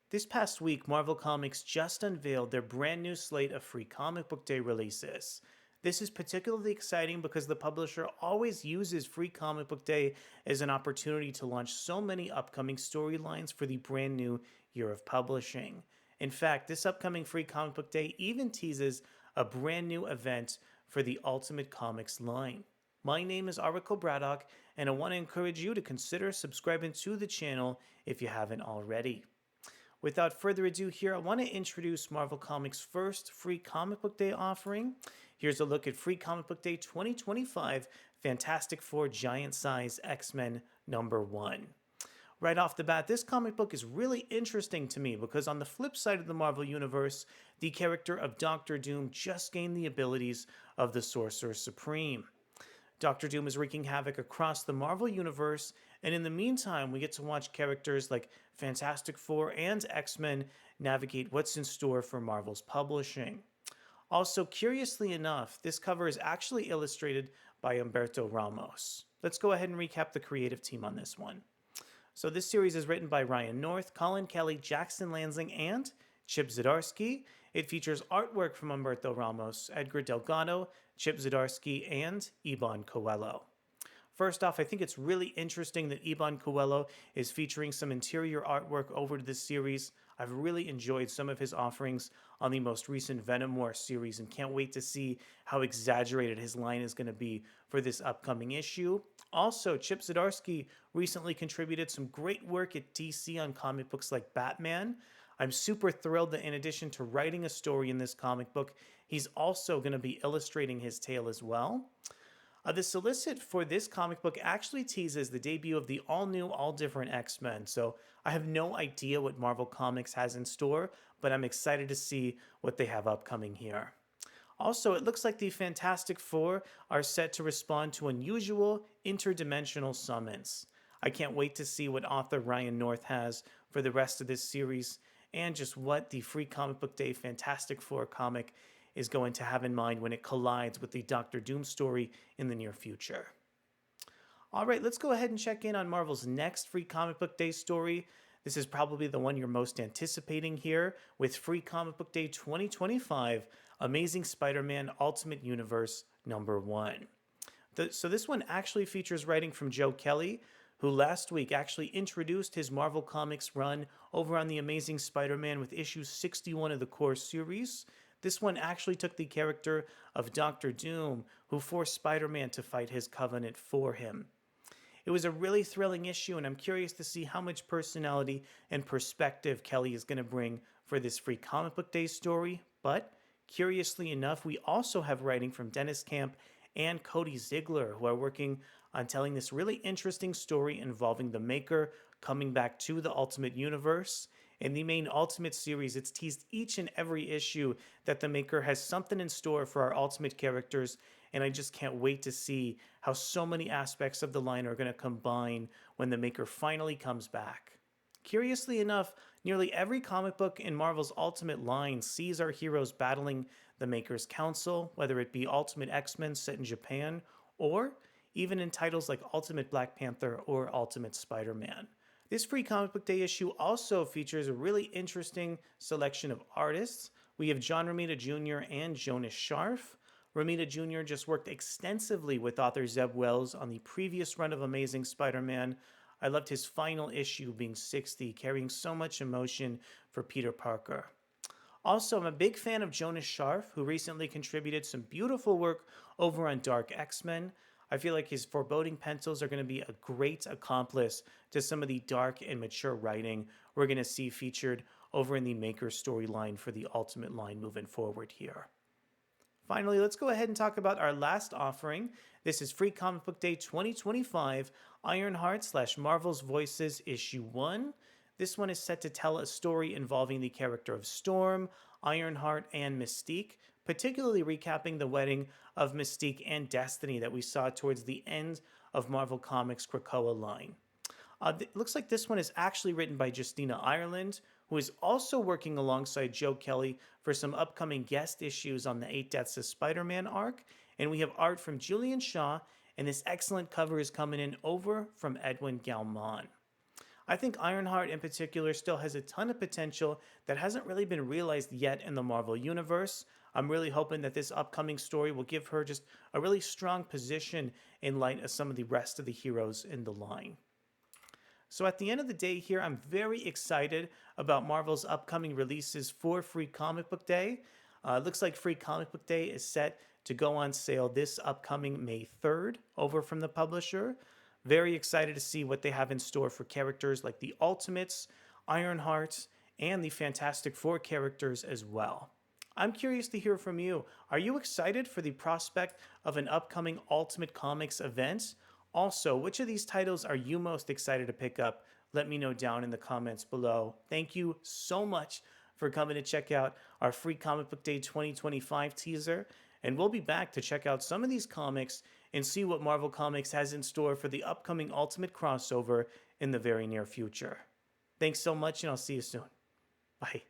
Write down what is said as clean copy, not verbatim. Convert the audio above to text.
This past week, Marvel Comics just unveiled their brand new slate of free comic book day releases. This is particularly exciting because the publisher always uses Free Comic Book Day as an opportunity to launch so many upcoming storylines for the brand new year of publishing. In fact, this upcoming Free Comic Book Day even teases a brand new event for the Ultimate Comics line. My name is Oracle Braddock, and I want to encourage you to consider subscribing to the channel if you haven't already. Without further ado, here I want to introduce Marvel Comics' first Free Comic Book Day offering. Here's a look at Free Comic Book Day 2025 Fantastic Four Giant Size X-Men #1. Right off the bat, this comic book is really interesting to me because on the flip side of the Marvel Universe, the character of Doctor Doom just gained the abilities of the Sorcerer Supreme. Doctor Doom is wreaking havoc across the Marvel Universe, and in the meantime, we get to watch characters like Fantastic Four and X-Men navigate what's in store for Marvel's publishing. Also, curiously enough, this cover is actually illustrated by Humberto Ramos. Let's go ahead and recap the creative team on this one. So this series is written by Ryan North, Colin Kelly, Jackson Lansing, and Chip Zdarsky. It features artwork from Humberto Ramos, Edgar Delgado, Chip Zdarsky, and Iban Coelho. First off, I think it's really interesting that Iban Coelho is featuring some interior artwork over to this series. I've really enjoyed some of his offerings on the most recent Venom War series and can't wait to see how exaggerated his line is going to be for this upcoming issue. Also, Chip Zdarsky recently contributed some great work at DC on comic books like Batman. I'm super thrilled that in addition to writing a story in this comic book, he's also going to be illustrating his tale as well. The solicit for this comic book actually teases the debut of the all-new, all-different X-Men, so I have no idea what Marvel Comics has in store, but I'm excited to see what they have upcoming here. Also, it looks like the Fantastic Four are set to respond to unusual, interdimensional summons. I can't wait to see what author Ryan North has for the rest of this series, and just what the Free Comic Book Day Fantastic Four comic is going to have in mind when it collides with the Doctor Doom story in the near future. All right, let's go ahead and check in on Marvel's next Free Comic Book Day story. This is probably the one you're most anticipating here with Free Comic Book Day 2025 Amazing Spider-Man Ultimate Universe #1. So this one actually features writing from Joe Kelly, who last week actually introduced his Marvel Comics run over on The Amazing Spider-Man with issue 61 of the core series. This one actually took the character of Doctor Doom, who forced Spider-Man to fight his covenant for him. It was a really thrilling issue, and I'm curious to see how much personality and perspective Kelly is going to bring for this Free Comic Book Day story. But, curiously enough, we also have writing from Dennis Camp and Cody Ziegler, who are working on telling this really interesting story involving the Maker coming back to the Ultimate Universe. In the main Ultimate series, it's teased each and every issue that the Maker has something in store for our Ultimate characters, and I just can't wait to see how so many aspects of the line are going to combine when the Maker finally comes back. Curiously enough, nearly every comic book in Marvel's Ultimate line sees our heroes battling the Maker's Council, whether it be Ultimate X-Men set in Japan, or even in titles like Ultimate Black Panther or Ultimate Spider-Man. This Free Comic Book Day issue also features a really interesting selection of artists. We have John Romita Jr. and Jonas Scharf. Romita Jr. just worked extensively with author Zeb Wells on the previous run of Amazing Spider-Man. I loved his final issue being 60, carrying so much emotion for Peter Parker. Also, I'm a big fan of Jonas Scharf, who recently contributed some beautiful work over on Dark X-Men. I feel like his foreboding pencils are going to be a great accomplice to some of the dark and mature writing we're going to see featured over in the Maker storyline for the Ultimate line moving forward here. Finally, let's go ahead and talk about our last offering. This is Free Comic Book Day 2025 Ironheart/Marvel's Voices Issue 1. This one is set to tell a story involving the character of Storm, Ironheart, and Mystique, particularly recapping the wedding of Mystique and Destiny that we saw towards the end of Marvel Comics' Krakoa line. It looks like this one is actually written by Justina Ireland, who is also working alongside Joe Kelly for some upcoming guest issues on the 8 Deaths of Spider-Man arc, and we have art from Julian Shaw, and this excellent cover is coming in over from Edwin Galman. I think Ironheart in particular still has a ton of potential that hasn't really been realized yet in the Marvel Universe. I'm really hoping that this upcoming story will give her just a really strong position in light of some of the rest of the heroes in the line. So at the end of the day here, I'm very excited about Marvel's upcoming releases for Free Comic Book Day. It looks like Free Comic Book Day is set to go on sale this upcoming May 3rd over from the publisher. Very excited to see what they have in store for characters like the Ultimates, Ironheart, and the Fantastic Four characters as well. I'm curious to hear from you. Are you excited for the prospect of an upcoming Ultimate Comics event? Also, which of these titles are you most excited to pick up? Let me know down in the comments below. Thank you so much for coming to check out our Free Comic Book Day 2025 teaser. And we'll be back to check out some of these comics and see what Marvel Comics has in store for the upcoming Ultimate crossover in the very near future. Thanks so much, and I'll see you soon. Bye.